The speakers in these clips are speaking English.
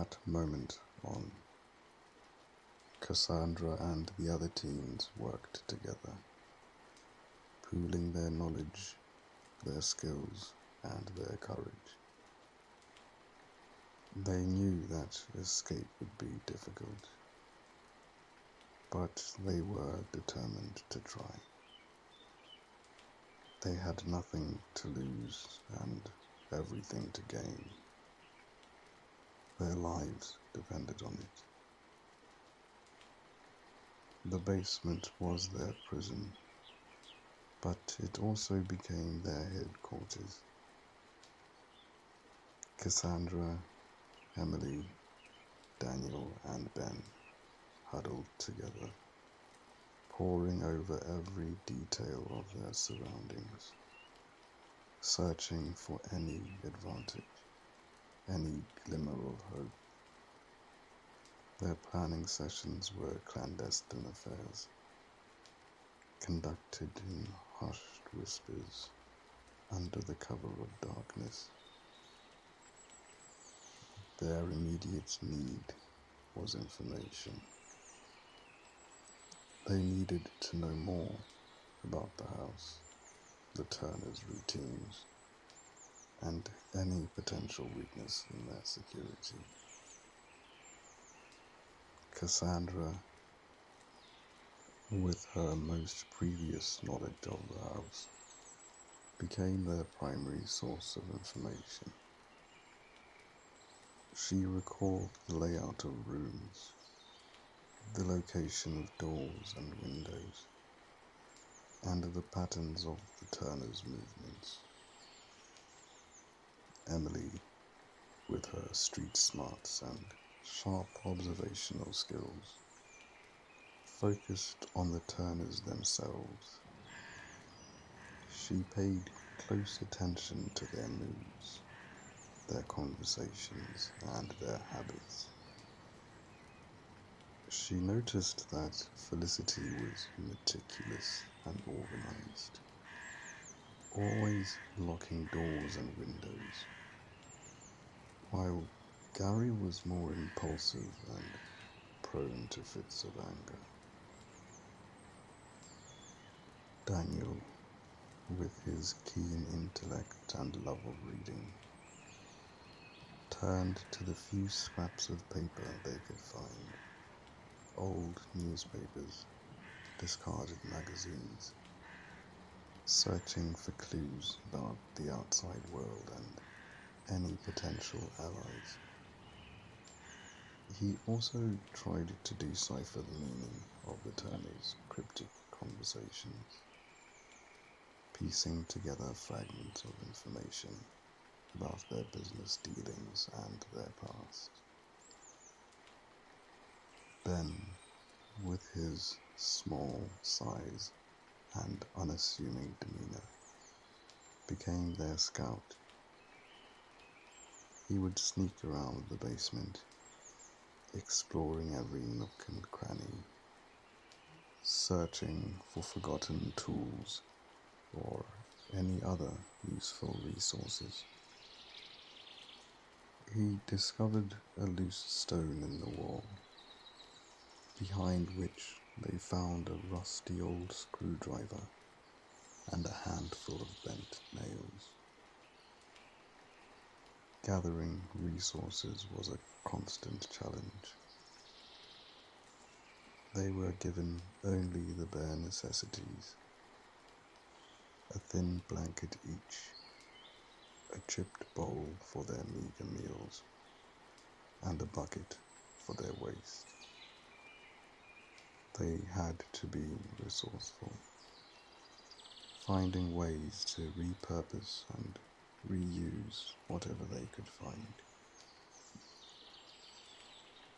that moment on, Cassandra and the other teens worked together, pooling their knowledge, their skills, and their courage. They knew that escape would be difficult, but they were determined to try. They had nothing to lose and everything to gain. Their lives depended on it. The basement was their prison, but it also became their headquarters. Cassandra, Emily, Daniel, and Ben huddled together, poring over every detail of their surroundings, searching for any advantage, any glimmer of hope. Their planning sessions were clandestine affairs, conducted in hushed whispers under the cover of darkness. Their immediate need was information. They needed to know more about the house, the Turners' routines, and any potential weakness in their security. Cassandra, with her most previous knowledge of the house, became their primary source of information. She recalled the layout of rooms, the location of doors and windows, and the patterns of the Turners' movements. Emily, with her street smarts and sharp observational skills, focused on the Turners themselves. She paid close attention to their moods, their conversations, and their habits. She noticed that Felicity was meticulous and organized, always locking doors and windows, while Gary was more impulsive and prone to fits of anger. Daniel, with his keen intellect and love of reading, turned to the few scraps of paper they could find, old newspapers, discarded magazines, searching for clues about the outside world and any potential allies. He also tried to decipher the meaning of the Turners' cryptic conversations, piecing together fragments of information about their business dealings and their past. Ben, with his small size and unassuming demeanor, became their scout. He would sneak around the basement, exploring every nook and cranny, searching for forgotten tools or any other useful resources. He discovered a loose stone in the wall, behind which they found a rusty old screwdriver and a handful of bent nails. Gathering resources was a constant challenge. They were given only the bare necessities: a thin blanket each, a chipped bowl for their meager meals, and a bucket for their waste. They had to be resourceful, finding ways to repurpose and reuse whatever they could find.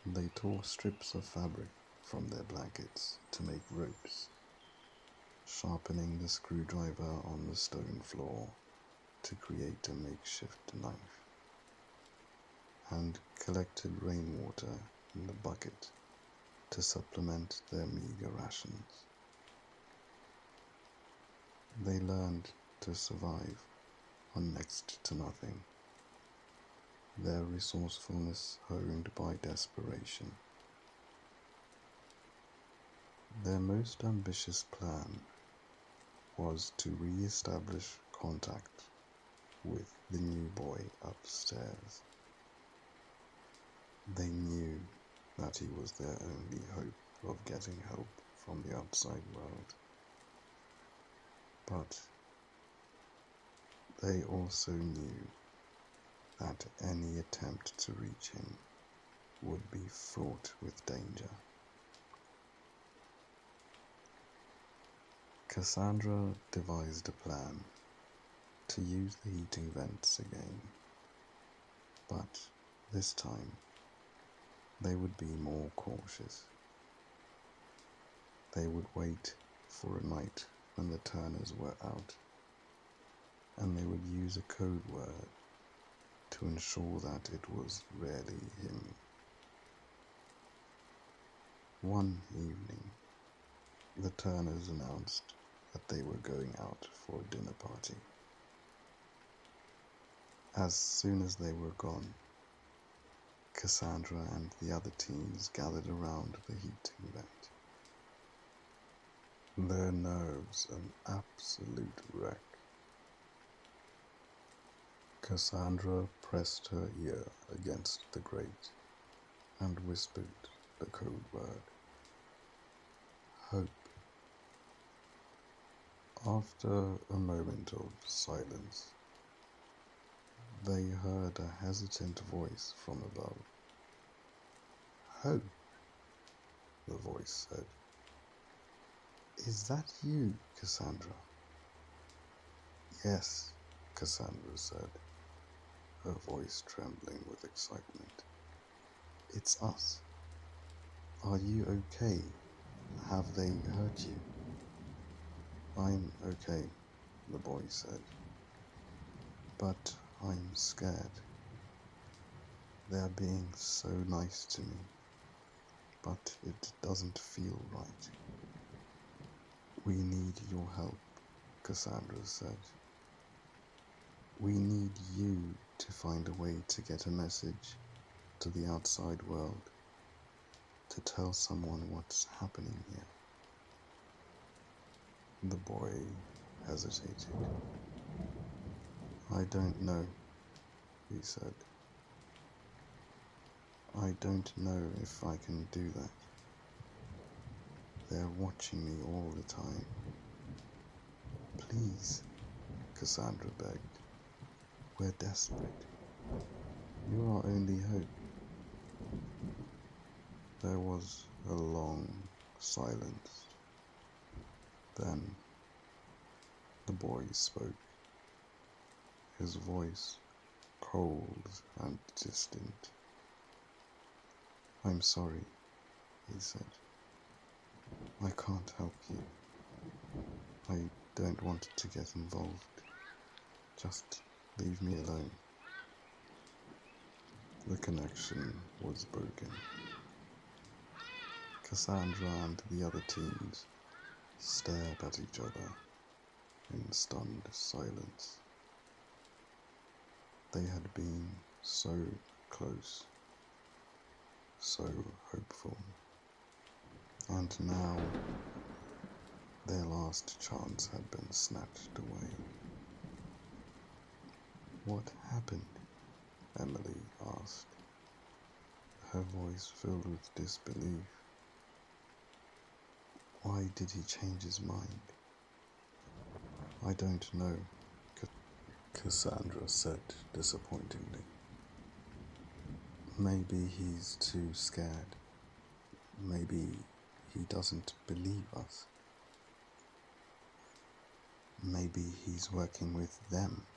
They tore strips of fabric from their blankets to make ropes, sharpening the screwdriver on the stone floor to create a makeshift knife, and collected rainwater in the bucket to supplement their meager rations. They learned to survive on next to nothing, their resourcefulness honed by desperation. Their most ambitious plan was to re-establish contact with the new boy upstairs. They knew that he was their only hope of getting help from the outside world. But they also knew that any attempt to reach him would be fraught with danger. Cassandra devised a plan to use the heating vents again, but this time they would be more cautious. They would wait for a night when the Turners were out, and they would use a code word to ensure that it was really him. One evening, the Turners announced that they were going out for a dinner party. As soon as they were gone, Cassandra and the other teens gathered around the heating vent. Their nerves an absolute wreck. Cassandra pressed her ear against the grate and whispered the code word. Hope. After a moment of silence, they heard a hesitant voice from above. Hope, the voice said. Is that you, Cassandra? Yes, Cassandra said, her voice trembling with excitement. It's us. Are you okay? Have they hurt you? I'm okay, the boy said. But I'm scared. They're being so nice to me, but it doesn't feel right. We need your help, Cassandra said. We need you to find a way to get a message to the outside world, to tell someone what's happening here. The boy hesitated. I don't know, he said. I don't know if I can do that. They're watching me all the time. Please, Cassandra begged. We're desperate. You're our only hope. There was a long silence. Then the boy spoke, his voice cold and distant. I'm sorry, he said. I can't help you. I don't want to get involved. Just leave me alone. The connection was broken. Cassandra and the other teens stared at each other in stunned silence. They had been so close, so hopeful, and now their last chance had been snatched away. What happened? Emily asked, her voice filled with disbelief. Why did he change his mind? I don't know, Cassandra said disappointingly. Maybe he's too scared. Maybe he doesn't believe us. Maybe he's working with them,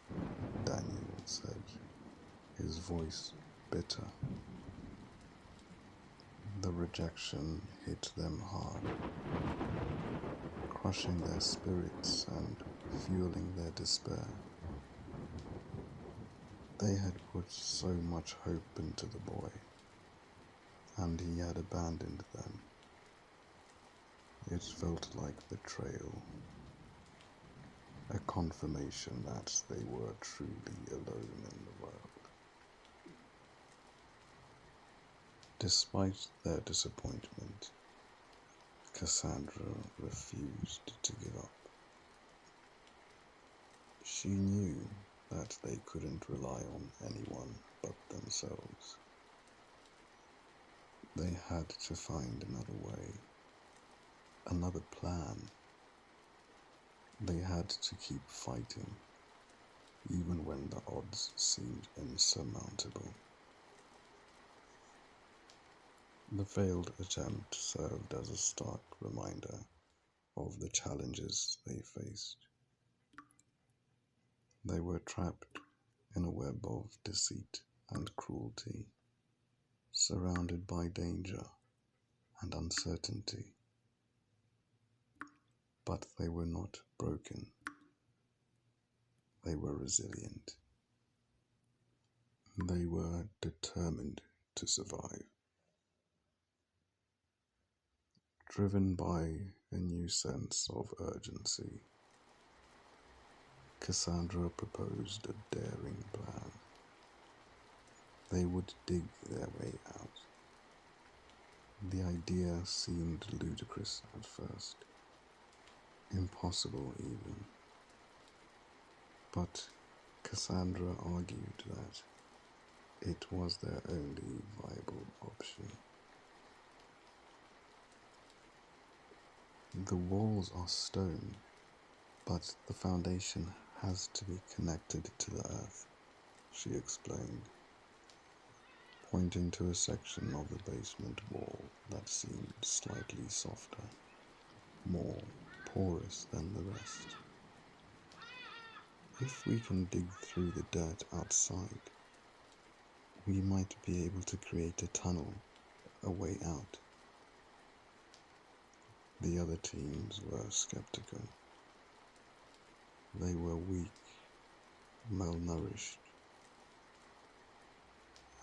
Daniel said, his voice bitter. The rejection hit them hard, crushing their spirits and fueling their despair. They had put so much hope into the boy, and he had abandoned them. It felt like betrayal, a confirmation that they were truly alone in the world. Despite their disappointment, Cassandra refused to give up. She knew that they couldn't rely on anyone but themselves. They had to find another way, another plan. They had to keep fighting, even when the odds seemed insurmountable. The failed attempt served as a stark reminder of the challenges they faced. They were trapped in a web of deceit and cruelty, surrounded by danger and uncertainty. But they were not broken. They were resilient. They were determined to survive. Driven by a new sense of urgency, Cassandra proposed a daring plan. They would dig their way out. The idea seemed ludicrous at first, impossible even. But Cassandra argued that it was their only viable option. The walls are stone, but the foundation has to be connected to the earth, she explained, pointing to a section of the basement wall that seemed slightly softer, more porous than the rest. If we can dig through the dirt outside, we might be able to create a tunnel, a way out. The other teams were skeptical. They were weak, malnourished,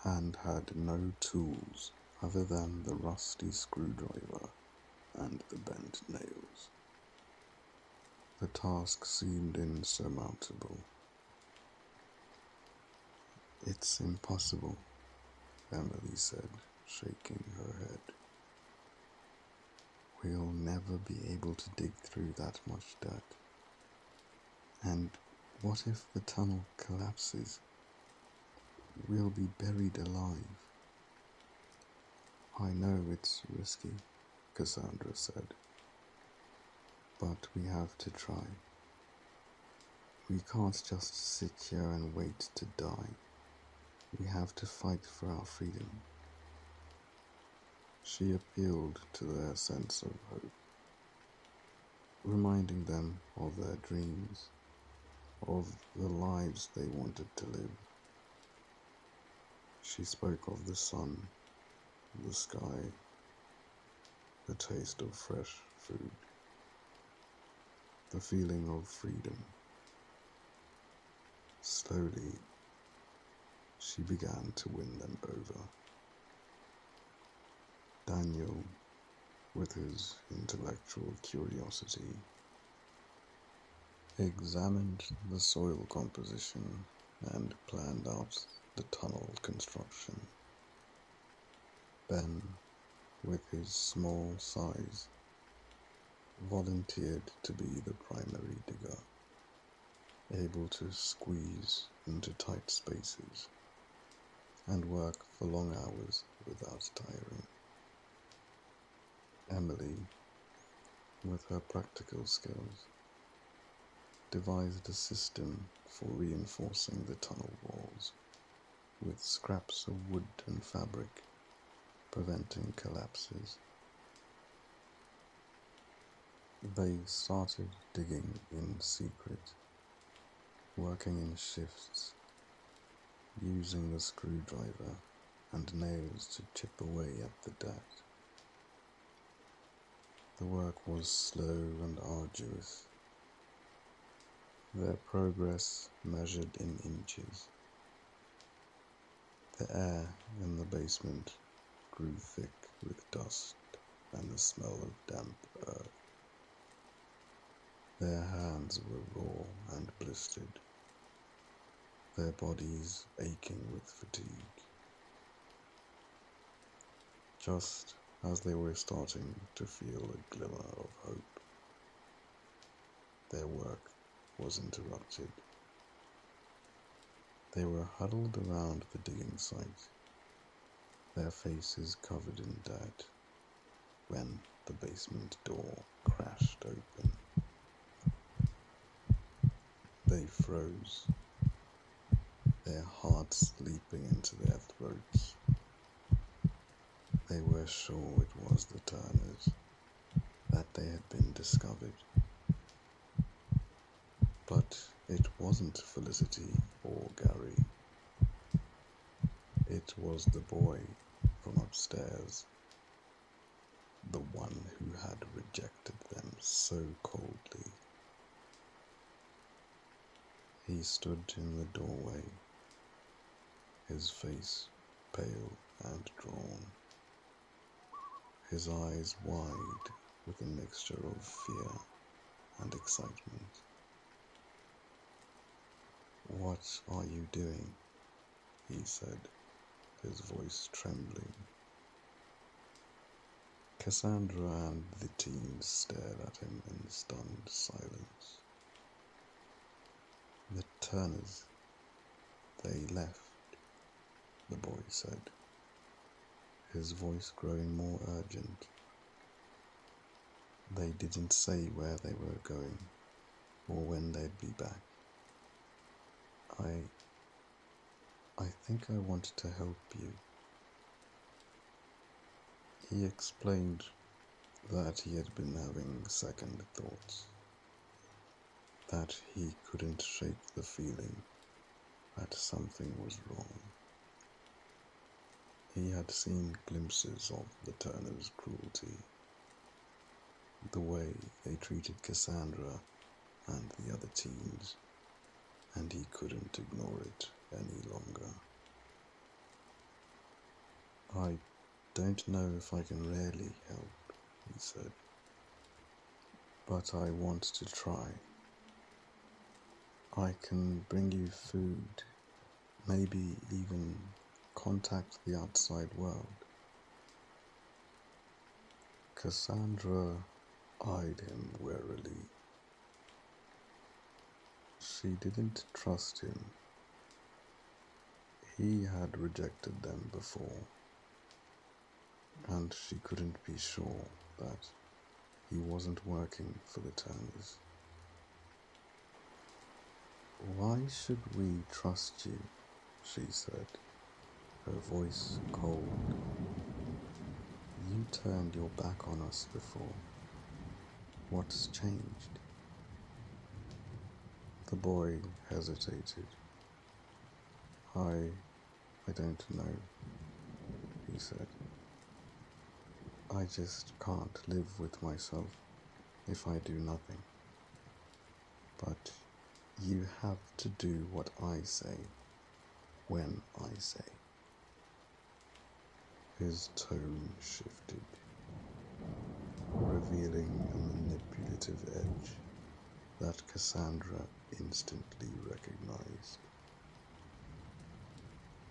and had no tools other than the rusty screwdriver and the bent nails. The task seemed insurmountable. "It's impossible," Emily said, shaking her head. "We'll never be able to dig through that much dirt. And what if the tunnel collapses? We'll be buried alive." "I know it's risky," Cassandra said, "but we have to try. We can't just sit here and wait to die. We have to fight for our freedom." She appealed to their sense of hope, reminding them of their dreams, of the lives they wanted to live. She spoke of the sun, the sky, the taste of fresh food, the feeling of freedom. Slowly, she began to win them over. Daniel, with his intellectual curiosity, examined the soil composition and planned out the tunnel construction. Ben, with his small size, volunteered to be the primary digger, able to squeeze into tight spaces and work for long hours without tiring. Emily, with her practical skills, devised a system for reinforcing the tunnel walls with scraps of wood and fabric, preventing collapses. They started digging in secret, working in shifts, using the screwdriver and nails to chip away at the dirt. The work was slow and arduous, their progress measured in inches. The air in the basement grew thick with dust and the smell of damp earth. Their hands were raw and blistered, their bodies aching with fatigue. Just as they were starting to feel a glimmer of hope, their work was interrupted. They were huddled around the digging site, their faces covered in dirt, when the basement door crashed open. They froze, their hearts leaping into their throats. They were sure it was the Turners, that they had been discovered. But it wasn't Felicity or Gary. It was the boy from upstairs, the one who had rejected them so coldly. He stood in the doorway, his face pale and drawn, his eyes wide with a mixture of fear and excitement. "What are you doing?" he said, his voice trembling. Cassandra and the teens stared at him in stunned silence. "The Turners, they left," the boy said, his voice growing more urgent. "They didn't say where they were going or when they'd be back. I think I wanted to help you." He explained that he had been having second thoughts, that he couldn't shake the feeling that something was wrong. He had seen glimpses of the Turners' cruelty, the way they treated Cassandra and the other teens, and he couldn't ignore it any longer. "I don't know if I can really help," he said, "but I want to try. I can bring you food, maybe even contact the outside world." Cassandra eyed him warily. She didn't trust him. He had rejected them before, and she couldn't be sure that he wasn't working for the Turners. "Why should we trust you?" she said, her voice cold. "You turned your back on us before. What's changed?" The boy hesitated. I don't know," he said. "I just can't live with myself if I do nothing. But you have to do what I say, when I say." His tone shifted, revealing a manipulative edge that Cassandra instantly recognized.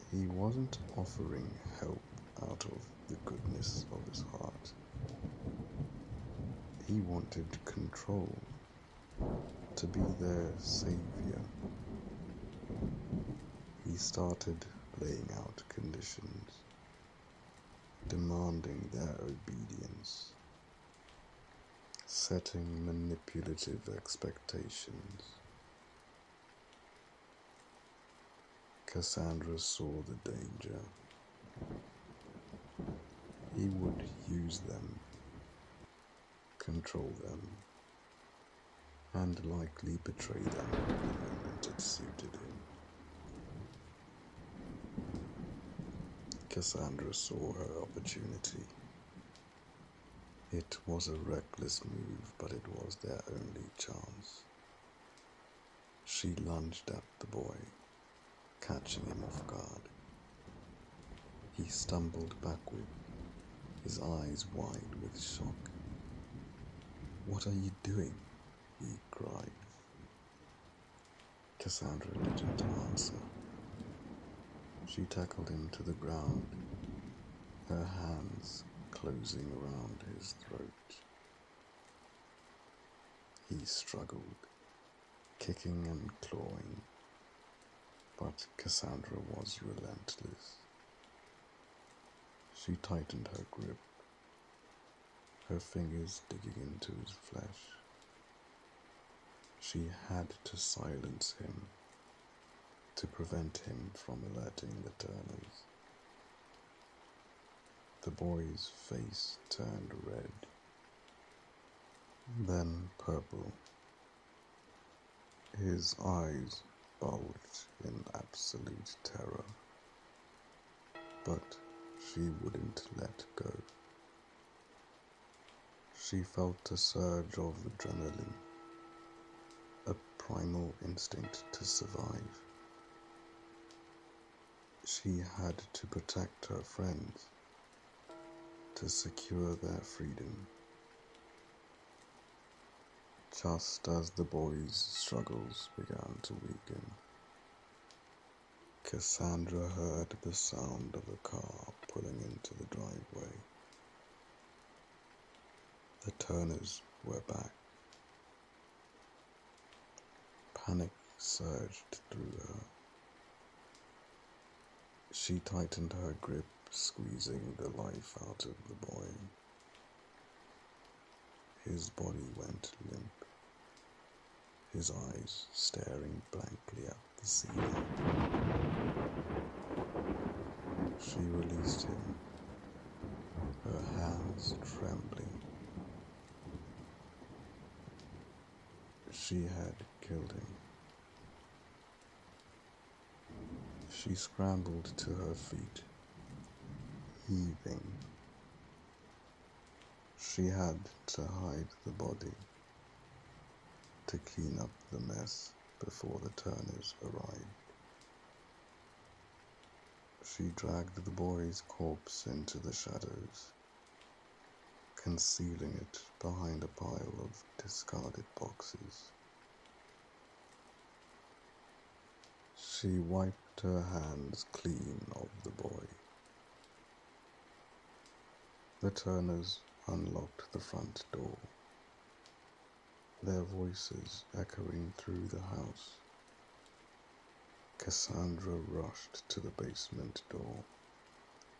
He wasn't offering help out of the goodness of his heart. He wanted control, to be their savior. He started laying out conditions, demanding their obedience, setting manipulative expectations. Cassandra saw the danger. He would use them, control them, and likely betray them the moment it suited him. Cassandra saw her opportunity. It was a reckless move, but it was their only chance. She lunged at the boy, catching him off guard. He stumbled backward, his eyes wide with shock. "What are you doing?" he cried. Cassandra didn't answer. She tackled him to the ground, her hands closing around his throat. He struggled, kicking and clawing, but Cassandra was relentless. She tightened her grip, her fingers digging into his flesh. She had to silence him, to prevent him from alerting the Turners. The boy's face turned red, then purple. His eyes bulged in absolute terror, but she wouldn't let go. She felt a surge of adrenaline, a primal instinct to survive. She had to protect her friends, to secure their freedom. Just as the boy's struggles began to weaken, Cassandra heard the sound of a car pulling into the driveway. The Turners were back. Panic surged through her. She tightened her grip, squeezing the life out of the boy. His body went limp, his eyes staring blankly at the ceiling. She released him, her hands trembling. She had killed him. She scrambled to her feet, heaving. She had to hide the body, to clean up the mess before the Turners arrived. She dragged the boy's corpse into the shadows, concealing it behind a pile of discarded boxes. She wiped her hands clean of the boy. The Turners unlocked the front door, their voices echoing through the house. Cassandra rushed to the basement door,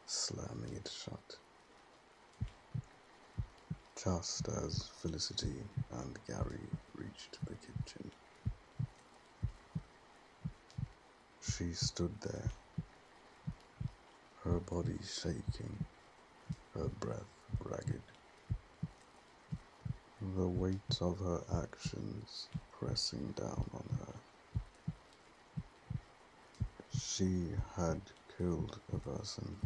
slamming it shut. Just as Felicity and Gary reached the kitchen, she stood there, her body shaking, her breath ragged. The weight of her actions pressing down on her. She had killed a person,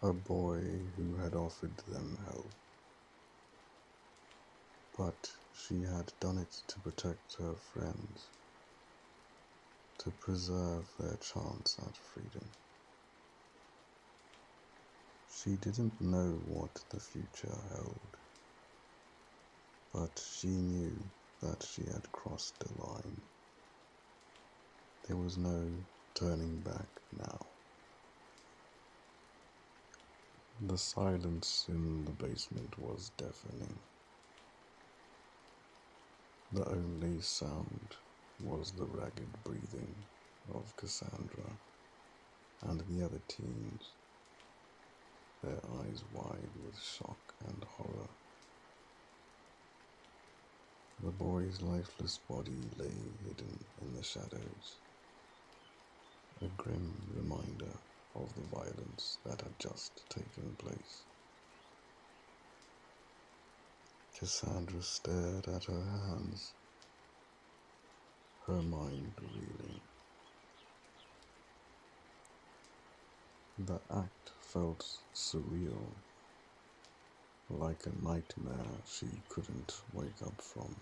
a boy who had offered them help, but she had done it to protect her friends, to preserve their chance at freedom. She didn't know what the future held, but she knew that she had crossed a line. There was no turning back now. The silence in the basement was deafening. The only sound was the ragged breathing of Cassandra and the other teens, their eyes wide with shock and horror. The boy's lifeless body lay hidden in the shadows, a grim reminder of the violence that had just taken place. Cassandra stared at her hands, her mind reeling. The act felt surreal, like a nightmare she couldn't wake up from.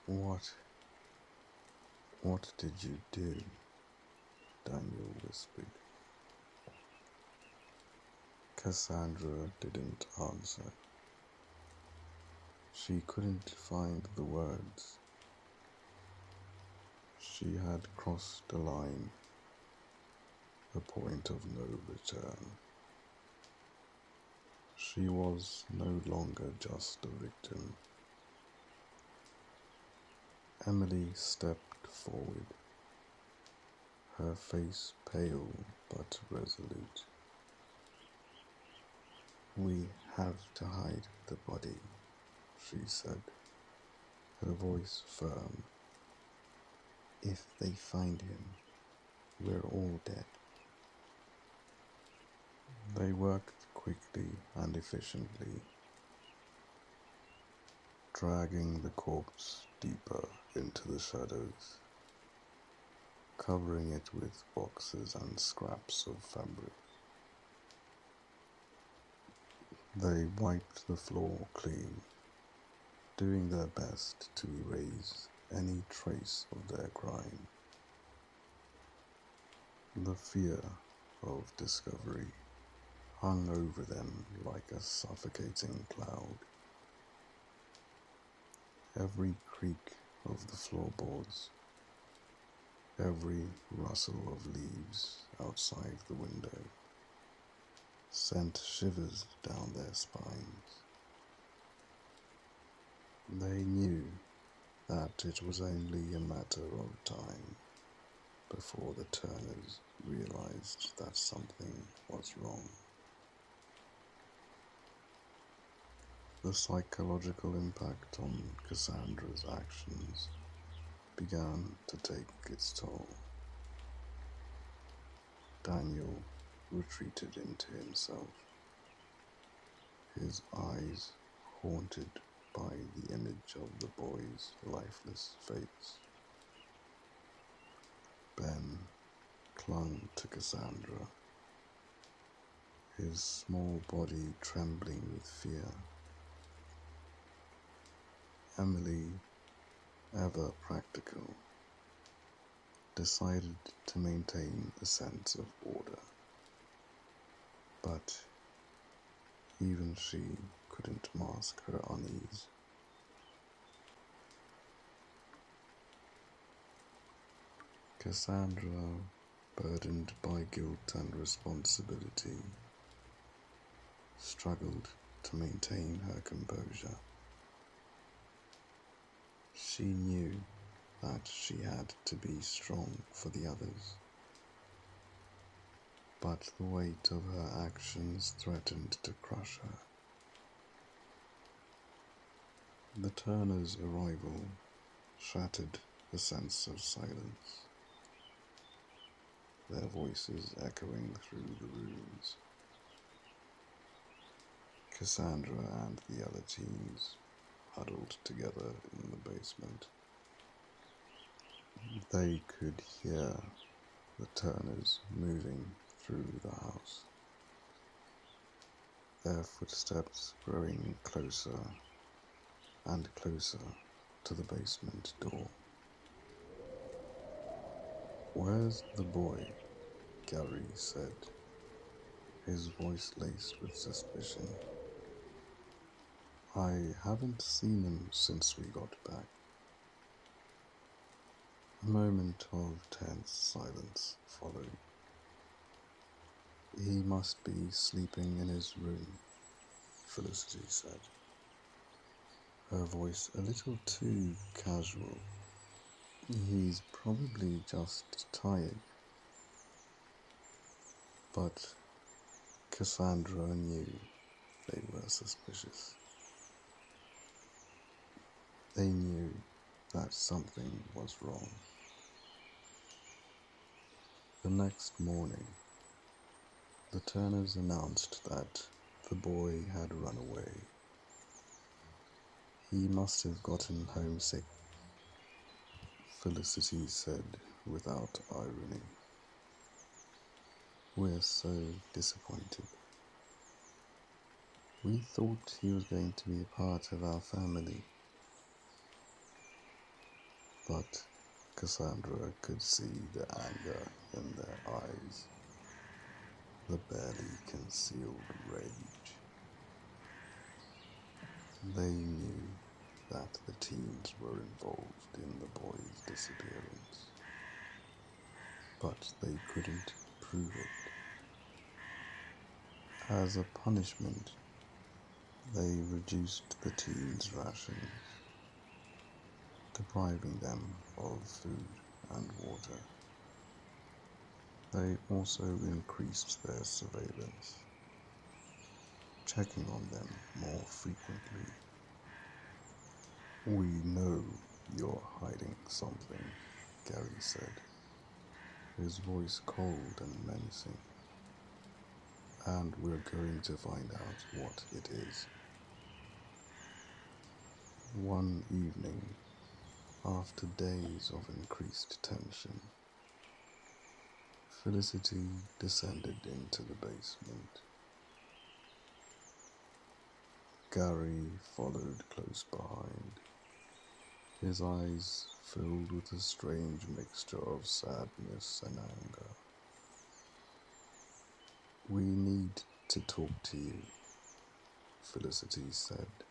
What did you do? Daniel whispered. Cassandra didn't answer. She couldn't find the words. She had crossed a line, a point of no return. She was no longer just a victim. Emily stepped forward, her face pale but resolute. "We have to hide the body," she said, her voice firm. "If they find him, we're all dead." They worked quickly and efficiently, dragging the corpse deeper into the shadows, covering it with boxes and scraps of fabric. They wiped the floor clean, doing their best to erase any trace of their crime. The fear of discovery hung over them like a suffocating cloud. Every creak of the floorboards, every rustle of leaves outside the window sent shivers down their spines. They knew that it was only a matter of time before the Turners realized that something was wrong. The psychological impact on Cassandra's actions began to take its toll. Daniel retreated into himself, his eyes haunted by the image of the boy's lifeless face. Ben clung to Cassandra, his small body trembling with fear. Emily, ever practical, decided to maintain a sense of order, but even she couldn't mask her unease. Cassandra, burdened by guilt and responsibility, struggled to maintain her composure. She knew that she had to be strong for the others, but the weight of her actions threatened to crush her. The Turners' arrival shattered the sense of silence, their voices echoing through the rooms. Cassandra and the other teens huddled together in the basement. They could hear the Turners moving through the house, their footsteps growing closer and closer to the basement door. "Where's the boy?" Gary said, his voice laced with suspicion. "I haven't seen him since we got back." A moment of tense silence followed. "He must be sleeping in his room," Felicity said, her voice a little too casual. "He's probably just tired." But Cassandra knew they were suspicious. They knew that something was wrong. The next morning, the Turners announced that the boy had run away. "He must have gotten homesick," Felicity said without irony. "We're so disappointed. We thought he was going to be a part of our family." But Cassandra could see the anger in their eyes, the barely concealed rage. They knew that the teens were involved in the boy's disappearance, but they couldn't prove it. As a punishment, they reduced the teens' rations, depriving them of food and water. They also increased their surveillance, checking on them more frequently. "We know you're hiding something," Gary said, his voice cold and menacing. "And we're going to find out what it is." One evening, after days of increased tension, Felicity descended into the basement. Gary followed close behind, his eyes filled with a strange mixture of sadness and anger. "We need to talk to you," Felicity said,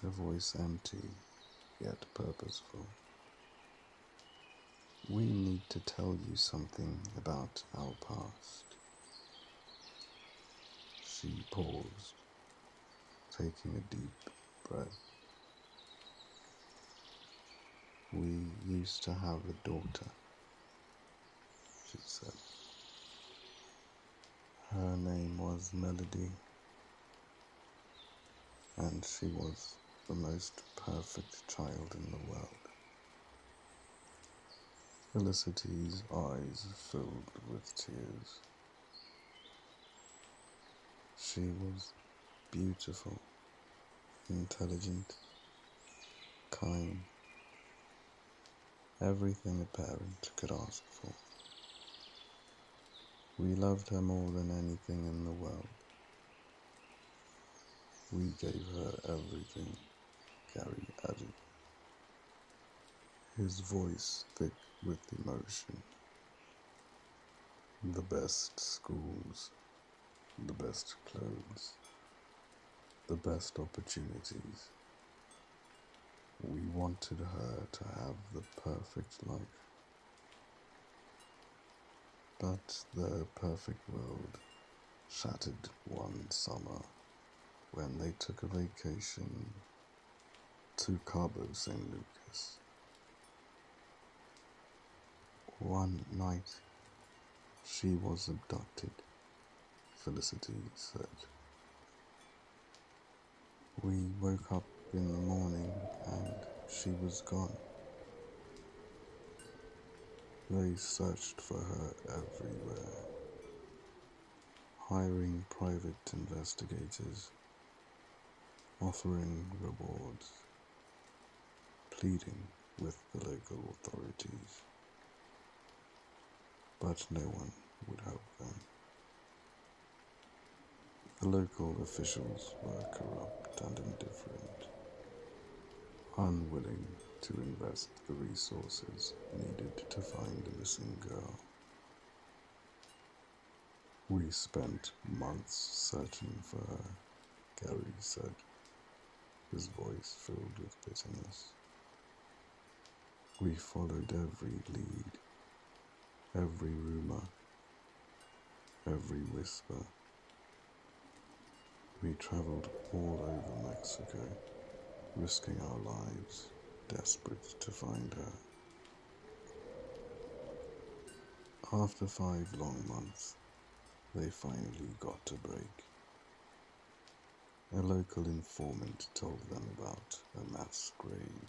her voice empty yet purposeful. "We need to tell you something about our past." She paused, taking a deep breath. "We used to have a daughter," she said. "Her name was Melody, and she was the most perfect child in the world." Felicity's eyes filled with tears. She was beautiful, intelligent, kind, everything a parent could ask for. "We loved her more than anything in the world. We gave her everything," Gary added, his voice thick with emotion. "The best schools, the best clothes, the best opportunities. We wanted her to have the perfect life. But the perfect world shattered one summer when they took a vacation to Cabo San Lucas. One night, she was abducted," Felicity said. "We woke up in the morning and she was gone. They searched for her everywhere, hiring private investigators, offering rewards, pleading with the local authorities. But no one would help them. The local officials were corrupt and indifferent, unwilling to invest the resources needed to find the missing girl. We spent months searching for her," Gary said, his voice filled with bitterness. "We followed every lead, every rumor, every whisper. We traveled all over Mexico, risking our lives, desperate to find her. After 5 long months, they finally got a break. A local informant told them about a mass grave,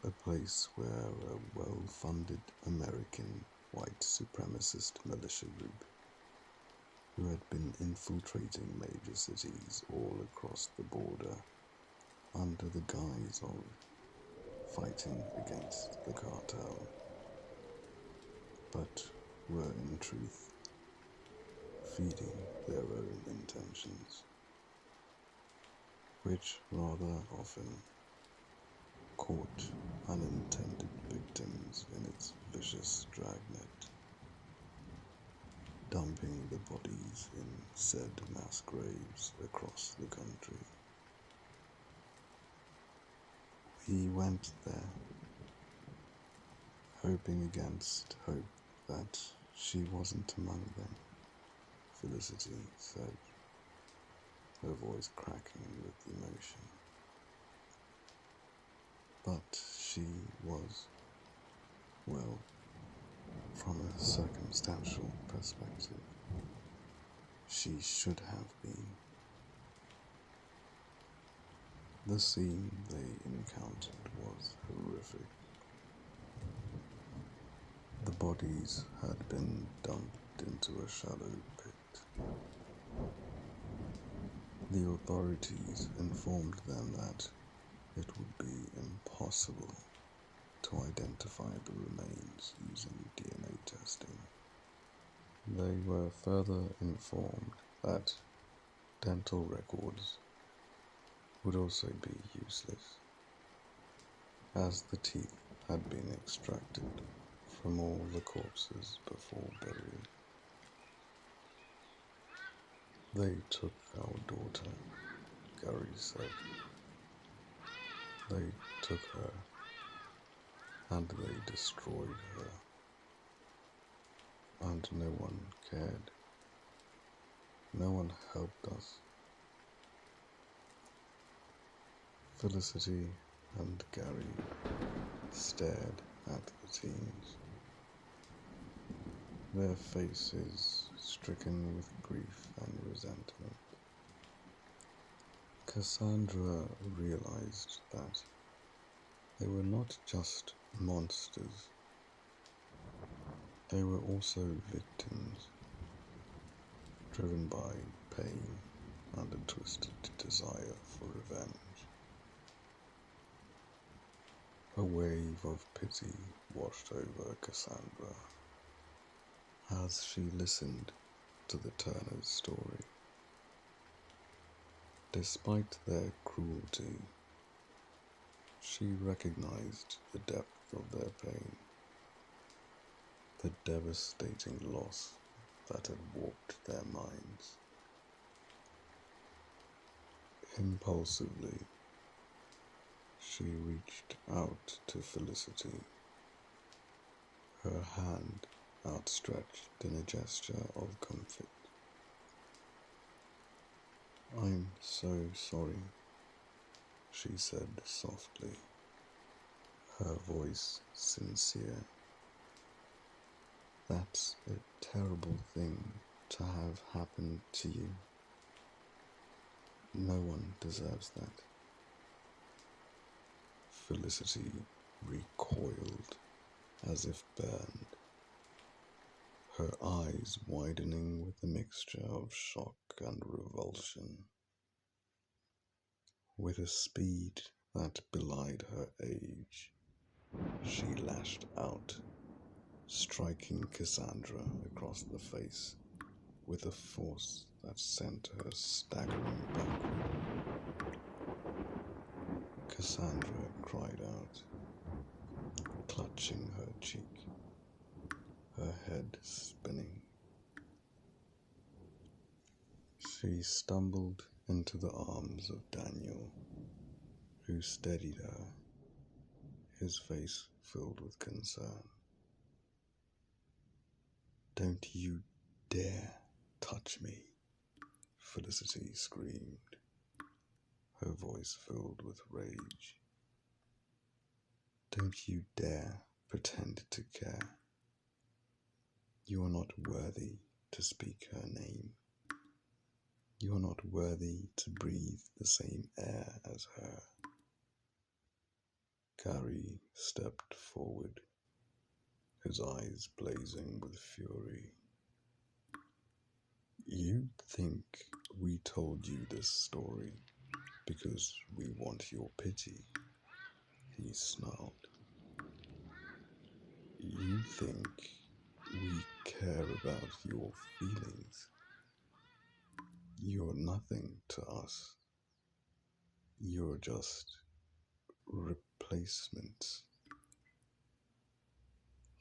a place where a well-funded American white supremacist militia group who had been infiltrating major cities all across the border under the guise of fighting against the cartel, but were in truth feeding their own intentions, which rather often caught unintended victims in its vicious dragnet, dumping the bodies in said mass graves across the country. We went there, hoping against hope that She wasn't among them, Felicity said, her voice cracking with emotion. But she was, well, from a circumstantial perspective, she should have been. The scene they encountered was horrific. The bodies had been dumped into a shallow pit. The authorities informed them that it would be impossible to identify the remains using DNA testing. They were further informed that dental records would also be useless, as the teeth had been extracted from all the corpses before burial. They took our daughter, Gary said. They took her, and they destroyed her. And no one cared. No one helped us. Felicity and Gary stared at the teens, their faces stricken with grief and resentment. Cassandra realized that they were not just monsters, they were also victims, driven by pain and a twisted desire for revenge. A wave of pity washed over Cassandra as she listened to the Turner's story. Despite their cruelty, she recognized the depth of their pain, the devastating loss that had warped their minds. Impulsively, she reached out to Felicity, her hand outstretched in a gesture of comfort. "I'm so sorry," she said softly, her voice sincere. "That's a terrible thing to have happen to you. No one deserves that." Felicity recoiled as if burned, her eyes widening with a mixture of shock and revulsion. With a speed that belied her age, she lashed out, striking Cassandra across the face with a force that sent her staggering backward. Cassandra cried out, clutching her cheek, her head spinning. She stumbled into the arms of Daniel, who steadied her, his face filled with concern. "Don't you dare touch me," Felicity screamed, her voice filled with rage. "Don't you dare pretend to care. You are not worthy to speak her name. You are not worthy to breathe the same air as her." Gary stepped forward, his eyes blazing with fury. "You think we told you this story because we want your pity?" he snarled. "You think we care about your feelings? You're nothing to us. You're just replacements."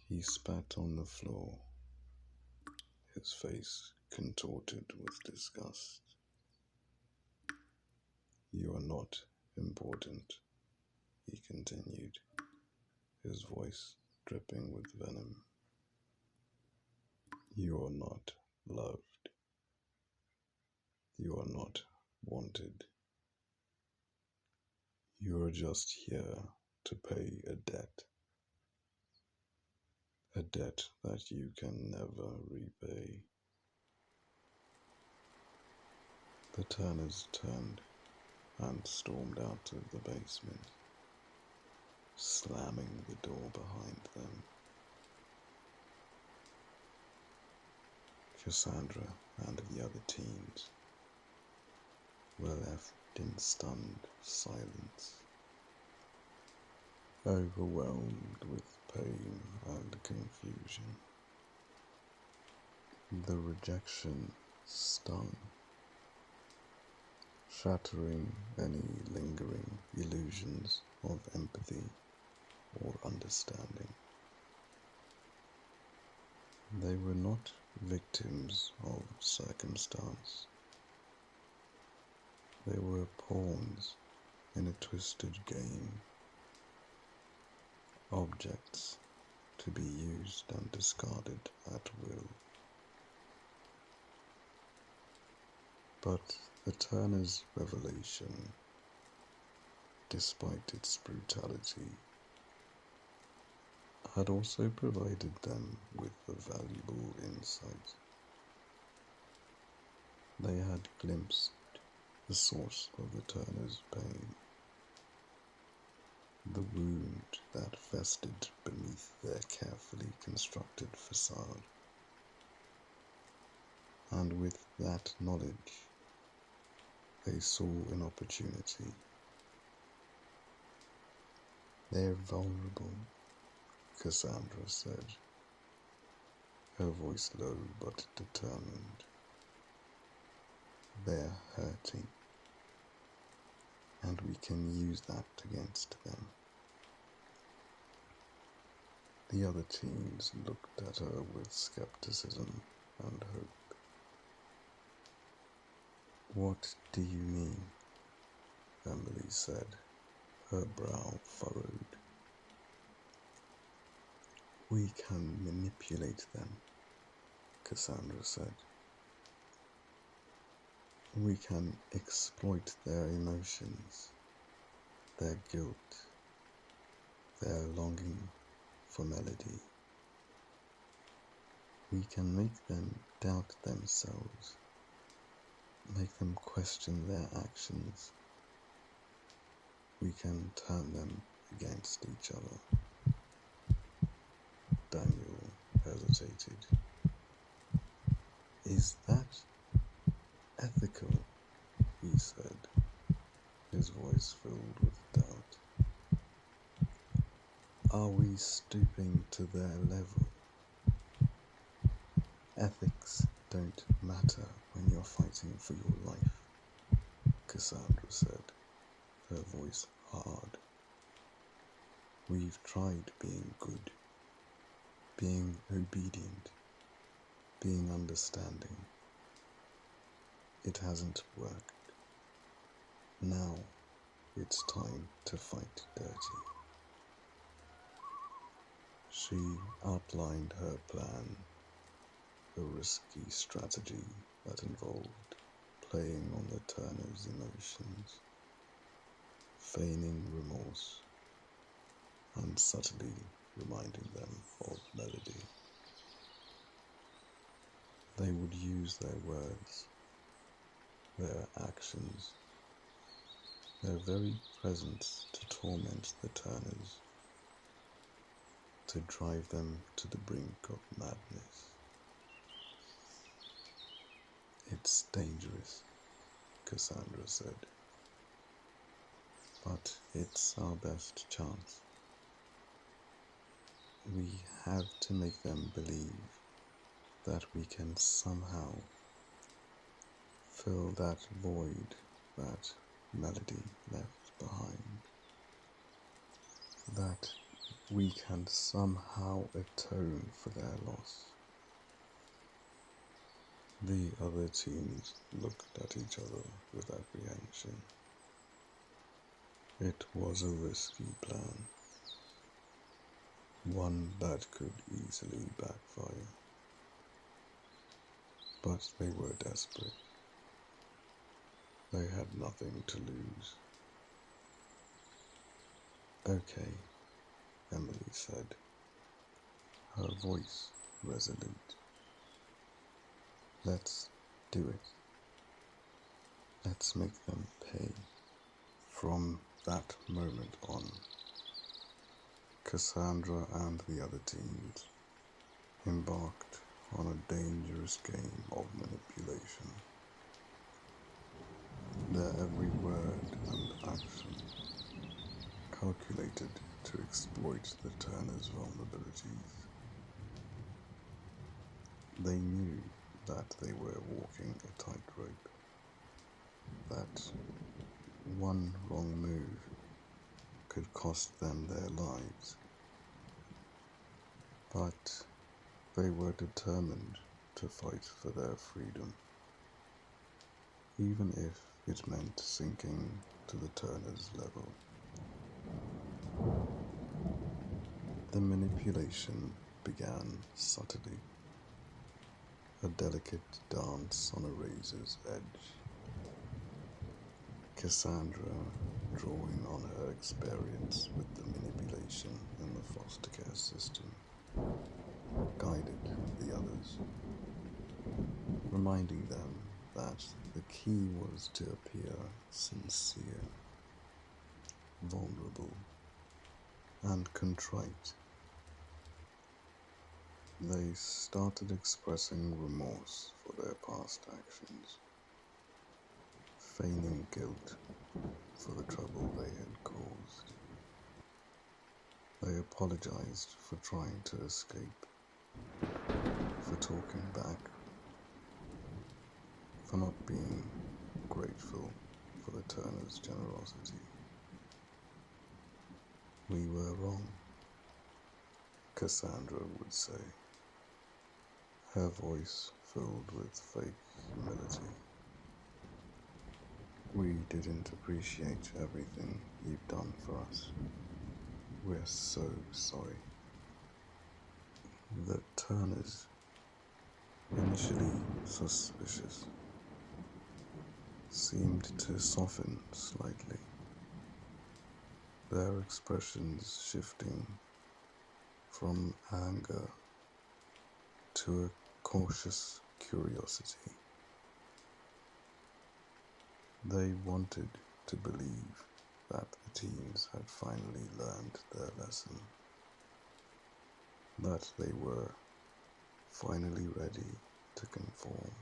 He spat on the floor, his face contorted with disgust. "You are not important," he continued, his voice dripping with venom. You are not loved. You are not wanted. You are just here to pay a debt that you can never repay. The Turners turned and stormed out of the basement, slamming the door behind them. Cassandra and the other teens were left in stunned silence, overwhelmed with pain and confusion. The rejection stung, shattering any lingering illusions of empathy or understanding. They were not victims of circumstance. They were pawns in a twisted game, objects to be used and discarded at will. But the Turners' revelation, despite its brutality, had also provided them with a valuable insight. They had glimpsed the source of the Turners' pain, the wound that festered beneath their carefully constructed facade. And with that knowledge, they saw an opportunity. "They're vulnerable," Cassandra said, her voice low but determined. "They're hurting, and we can use that against them." The other teens looked at her with skepticism and hope. "What do you mean?" Emily said, her brow furrowed. "We can manipulate them," Cassandra said. "We can exploit their emotions, their guilt, their longing for melody. We can make them doubt themselves, make them question their actions. We can turn them against each other." Daniel hesitated. "Is that ethical?" he said, his voice filled with doubt. "Are we stooping to their level? Ethics don't matter when you're fighting for your life," Cassandra said, her voice hard. "We've tried being good, being obedient, being understanding. It hasn't worked. Now it's time to fight dirty." She outlined her plan, a risky strategy that involved playing on the Turners' emotions, feigning remorse, and subtly reminding them of melody. They would use their words, their actions, their very presence to torment the Turners, to drive them to the brink of madness. "It's dangerous," Cassandra said, "but it's our best chance. We have to make them believe that we can somehow fill that void that melody left behind, that we can somehow atone for their loss." The other teens looked at each other with apprehension. It was a risky plan, one that could easily backfire. But they were desperate. They had nothing to lose. "Okay," Emily said, her voice resolute. "Let's do it. Let's make them pay." From that moment on, Cassandra and the other teens embarked on a dangerous game of manipulation. Their every word and action calculated to exploit the Turners' vulnerabilities. They knew that they were walking a tightrope, that one wrong move could cost them their lives, but they were determined to fight for their freedom, even if it meant sinking to the Turners' level. The manipulation began subtly, a delicate dance on a razor's edge. Cassandra, drawing on her experience with the manipulation in the foster care system, guided the others, reminding them that the key was to appear sincere, vulnerable, and contrite. They started expressing remorse for their past actions, feigning guilt for the trouble they had caused. They apologized for trying to escape, for talking back, for not being grateful for the Turners' generosity. "We were wrong," Cassandra would say, her voice filled with fake humility. "We didn't appreciate everything you've done for us. We're so sorry." The Turners, initially suspicious, seemed to soften slightly, their expressions shifting from anger to a cautious curiosity. They wanted to believe that the teens had finally learned their lesson, that they were finally ready to conform.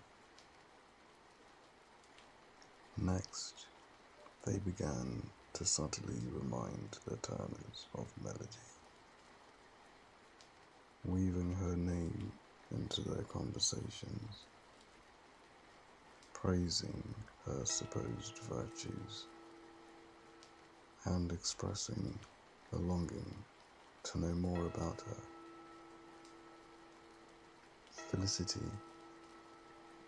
Next, they began to subtly remind the Turners of Melody, weaving her name into their conversations, praising her supposed virtues, and expressing a longing to know more about her. "Felicity,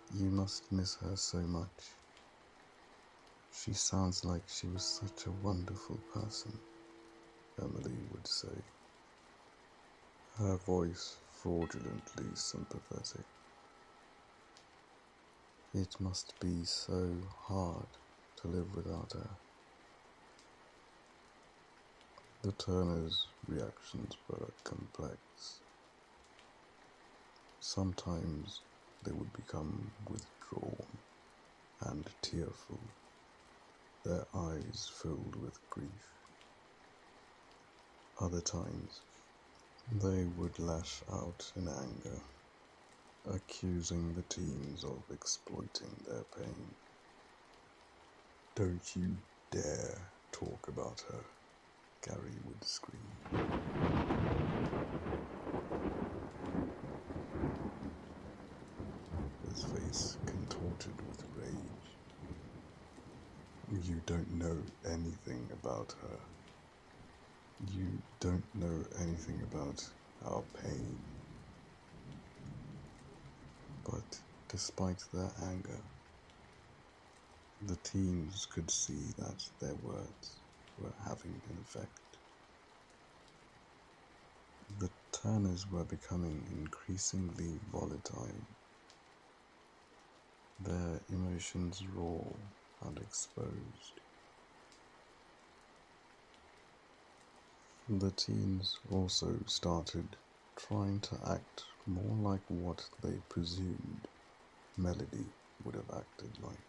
you must miss her so much. She sounds like she was such a wonderful person," Emily would say, her voice fraudulently sympathetic. "It must be so hard to live without her." The Turners' reactions were complex. Sometimes they would become withdrawn and tearful, their eyes filled with grief. Other times, they would lash out in anger, accusing the teens of exploiting their pain. "Don't you dare talk about her," Gary would scream. His face contorted with rage. "You don't know anything about her. You don't know anything about our pain." But despite their anger, the teens could see that their words were having an effect. The Turners were becoming increasingly volatile, their emotions raw and exposed. The teens also started trying to act more like what they presumed Melody would have acted like,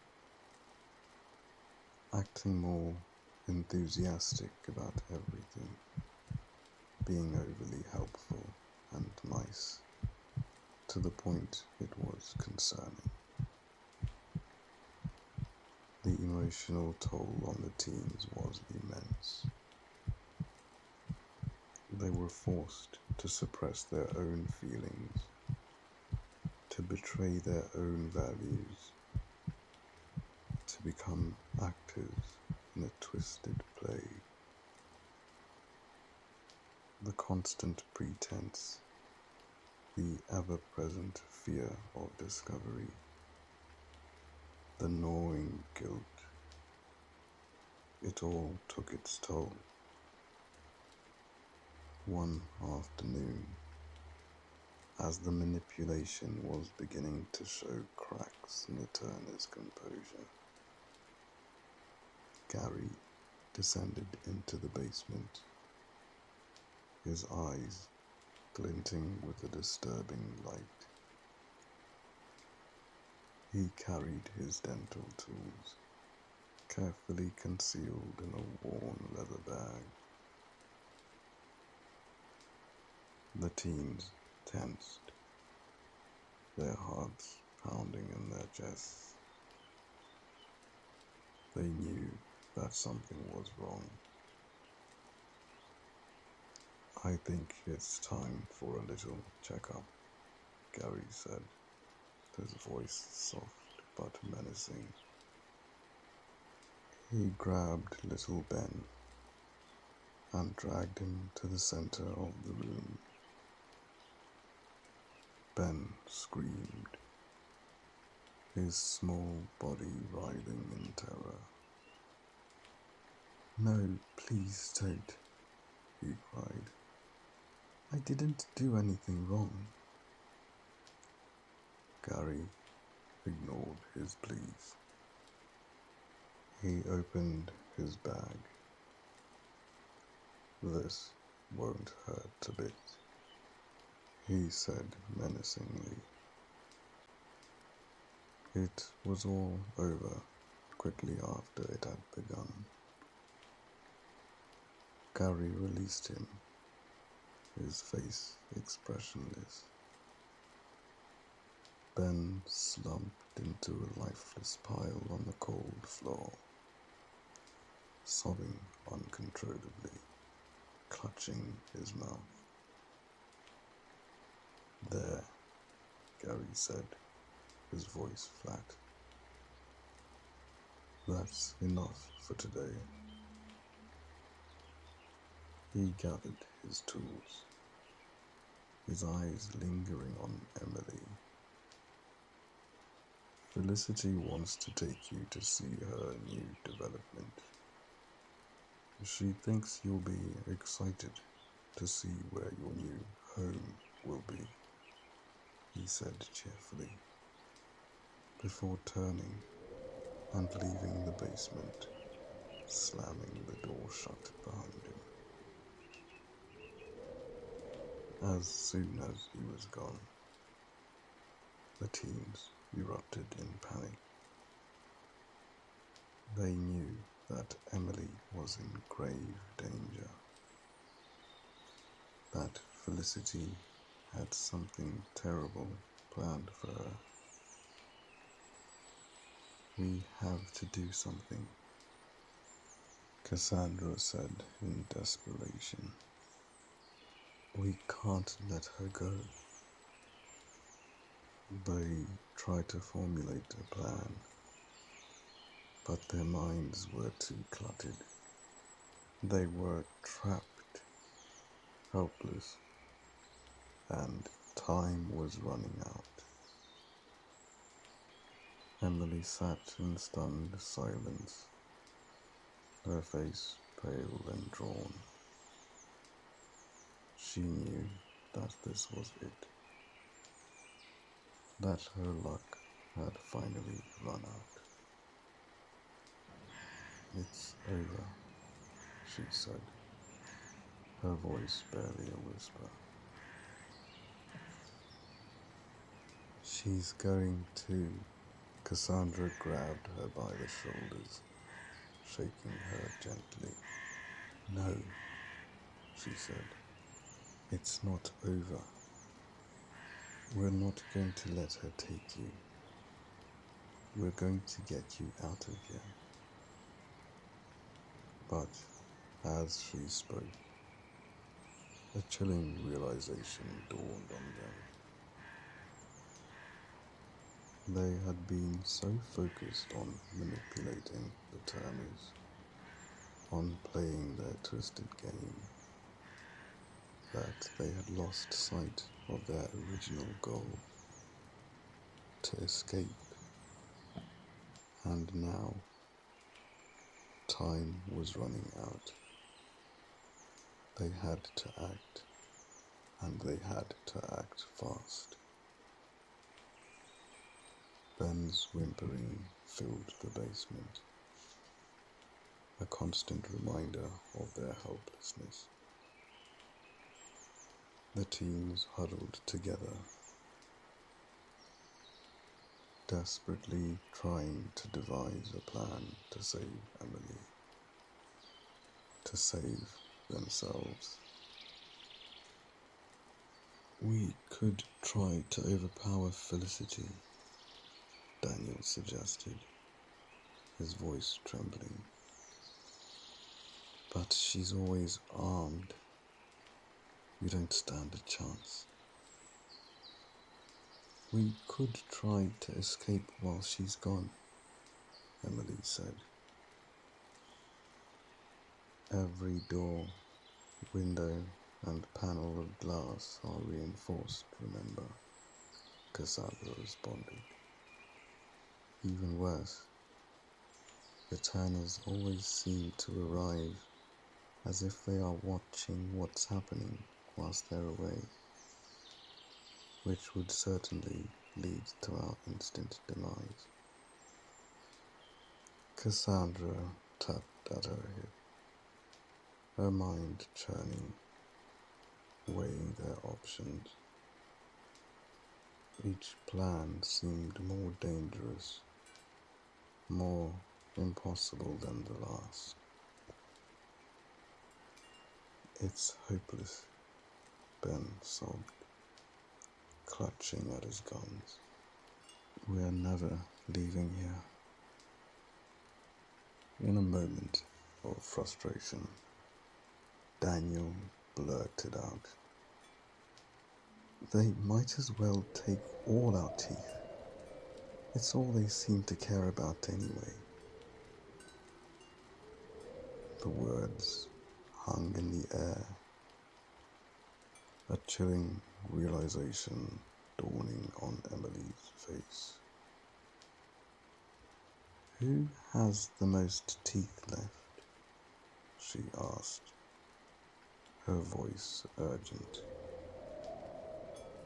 acting more enthusiastic about everything, being overly helpful and nice, to the point it was concerning. The emotional toll on the teens was immense. They were forced to suppress their own feelings, to betray their own values, to become actors in a twisted play. The constant pretense, the ever-present fear of discovery, the gnawing guilt, it all took its toll. One afternoon, as the manipulation was beginning to show cracks in the Turner's composure, Gary descended into the basement, his eyes glinting with a disturbing light. He carried his dental tools, carefully concealed in a worn leather bag. The teens tensed, their hearts pounding in their chests. They knew that something was wrong. "I think it's time for a little checkup," Gary said, his voice soft but menacing. He grabbed little Ben and dragged him to the center of the room. Ben screamed, his small body writhing in terror. "No, please don't," he cried. "I didn't do anything wrong." Gary ignored his pleas. He opened his bag. "This won't hurt a bit," he said menacingly. It was all over quickly after it had begun. Gary released him, his face expressionless. Ben slumped into a lifeless pile on the cold floor, sobbing uncontrollably, clutching his mouth. "There," Gary said, his voice flat. "That's enough for today." He gathered his tools, his eyes lingering on Emily. "Felicity wants to take you to see her new development. She thinks you'll be excited to see where your new home will be," he said cheerfully, before turning and leaving the basement, slamming the door shut behind him. As soon as he was gone, the teens erupted in panic. They knew that Emily was in grave danger, that Felicity had something terrible planned for her. "We have to do something," Cassandra said in desperation. "We can't let her go." They tried to formulate a plan, but their minds were too cluttered. They were trapped, helpless, and time was running out. Emily sat in stunned silence, her face pale and drawn. She knew that this was it, that her luck had finally run out. "It's over," she said, her voice barely a whisper. "She's going to." Cassandra grabbed her by the shoulders, shaking her gently. "No," she said. "It's not over. We're not going to let her take you. We're going to get you out of here." But as she spoke, a chilling realization dawned on them. They had been so focused on manipulating the turners, on playing their twisted game, that they had lost sight of their original goal, to escape. And now, time was running out. They had to act, and they had to act fast. Ben's whimpering filled the basement, a constant reminder of their helplessness. The teens huddled together, desperately trying to devise a plan to save Emily, to save themselves. "We could try to overpower Felicity," Daniel suggested, his voice trembling. "But she's always armed. We don't stand a chance." "We could try to escape while she's gone," Emily said. "Every door, window, and panel of glass are reinforced, remember," Cassandra responded. "Even worse, the turners always seem to arrive as if they are watching what's happening whilst they're away, which would certainly lead to our instant demise." Cassandra tapped at her hip, her mind churning, weighing their options. Each plan seemed more dangerous, more impossible than the last. "It's hopeless," Ben sobbed, clutching at his guns. "We're never leaving here." In a moment of frustration, Daniel blurted out, "They might as well take all our teeth. It's all they seem to care about anyway." The words hung in the air, a chilling realization dawning on Emily's face. "Who has the most teeth left?" she asked, her voice urgent.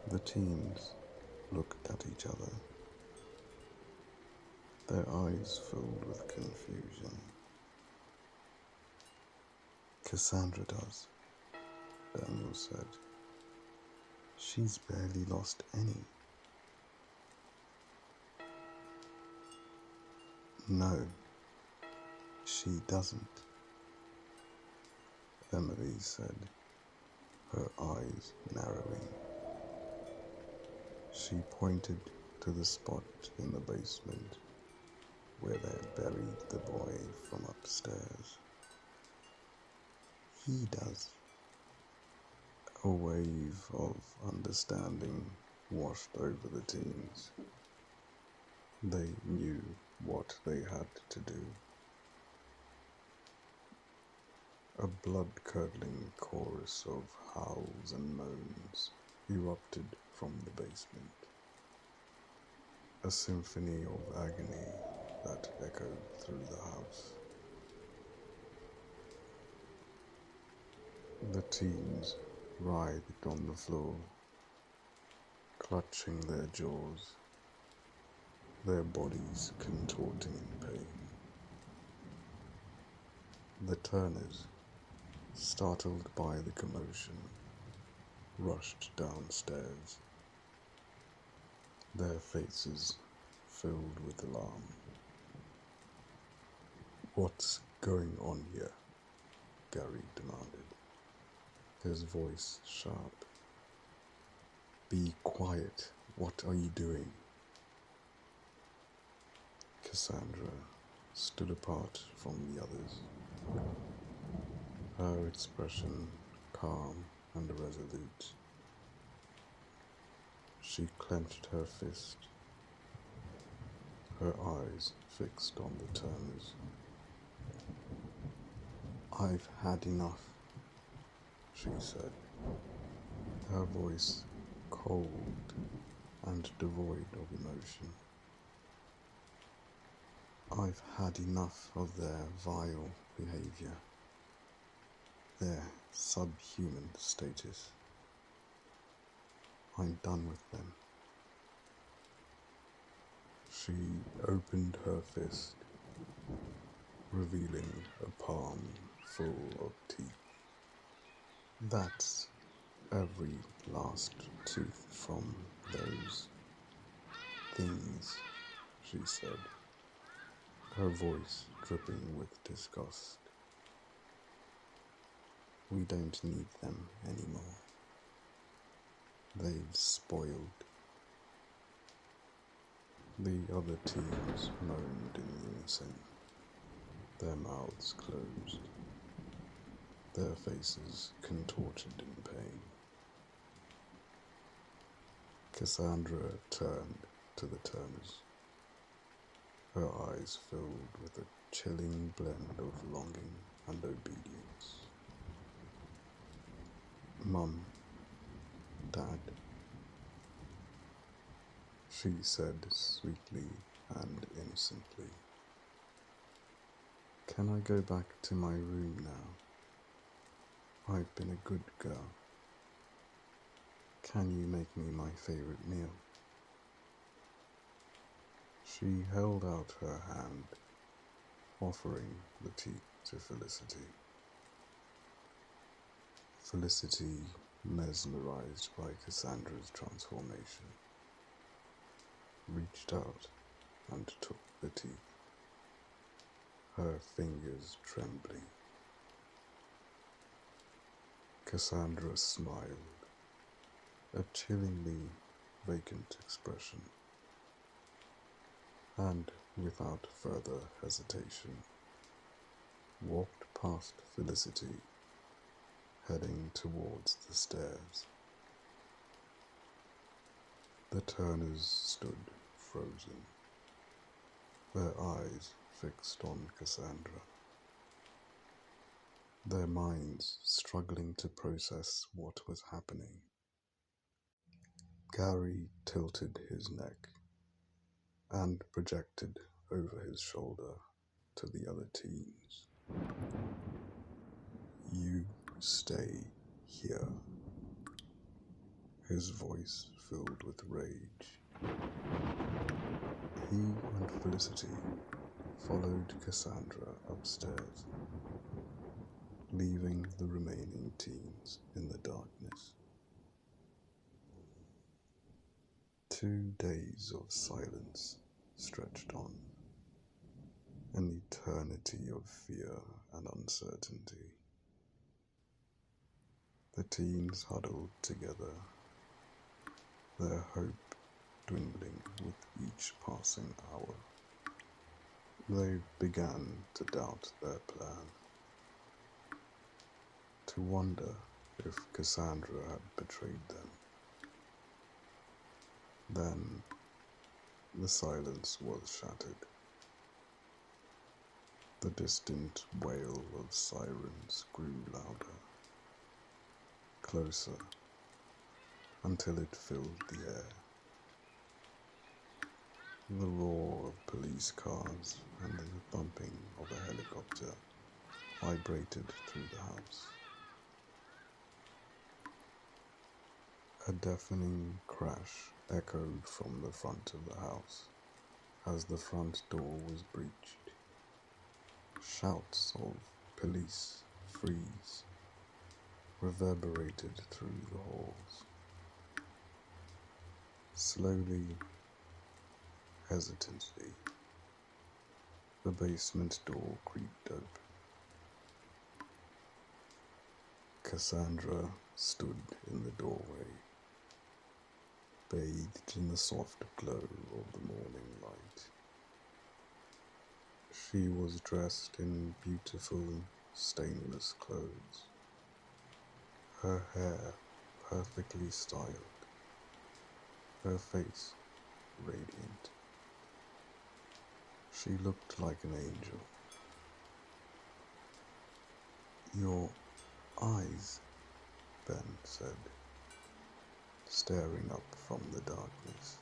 The teens looked at each other, their eyes filled with confusion. "Cassandra does," Daniel said. "She's barely lost any." "No, she doesn't," Emily said, her eyes narrowing. She pointed to the spot in the basement where they had buried the boy from upstairs. "He does." A wave of understanding washed over the teens. They knew what they had to do. A blood-curdling chorus of howls and moans erupted from the basement, a symphony of agony that echoed through the house. The teens writhed on the floor, clutching their jaws, their bodies contorting in pain. The Turners, startled by the commotion, rushed downstairs, their faces filled with alarm. "What's going on here?" Gary demanded, his voice sharp. "Be quiet. What are you doing?" Cassandra stood apart from the others, her expression calm and resolute. She clenched her fist, her eyes fixed on the Turners. "I've had enough," she said, her voice cold and devoid of emotion. "I've had enough of their vile behavior, their subhuman status. I'm done with them." She opened her fist, revealing a palm full of teeth. "That's every last tooth from those things," she said, her voice dripping with disgust. "We don't need them anymore. They've spoiled." The other teens moaned in unison, their mouths closed, their faces contorted in pain. Cassandra turned to the Turners, her eyes filled with a chilling blend of longing and obedience. "Mum, Dad," she said sweetly and innocently, "can I go back to my room now? I've been a good girl. Can you make me my favorite meal?" She held out her hand, offering the tea to Felicity. Felicity, mesmerized by Cassandra's transformation, reached out and took the tea, her fingers trembling. Cassandra smiled, a chillingly vacant expression, and without further hesitation, walked past Felicity, heading towards the stairs. The Turners stood frozen, their eyes fixed on Cassandra, their minds struggling to process what was happening. Gary tilted his neck and projected over his shoulder to the other teens. "You stay here," his voice filled with rage. He and Felicity followed Cassandra upstairs, leaving the remaining teens in the darkness. 2 days of silence stretched on, an eternity of fear and uncertainty. The teens huddled together, their hope dwindling with each passing hour. They began to doubt their plan, to wonder if Cassandra had betrayed them. Then the silence was shattered. The distant wail of sirens grew louder, closer, until it filled the air. The roar of police cars and the bumping of a helicopter vibrated through the house. A deafening crash echoed from the front of the house, as the front door was breached. Shouts of "Police! Freeze!" reverberated through the halls. Slowly, hesitantly, the basement door creaked open. Cassandra stood in the doorway, bathed in the soft glow of the morning light. She was dressed in beautiful, stainless clothes, her hair perfectly styled, her face radiant. She looked like an angel. "Your eyes," Ben said, staring up from the darkness.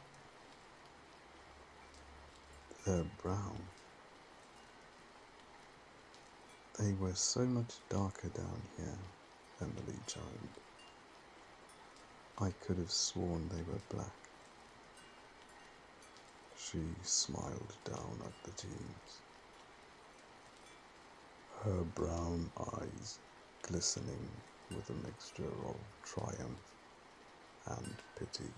"They're brown. They were so much darker down here," Emily chimed. "I could have sworn they were black." She smiled down at the teens, her brown eyes glistening with a mixture of triumph and pity.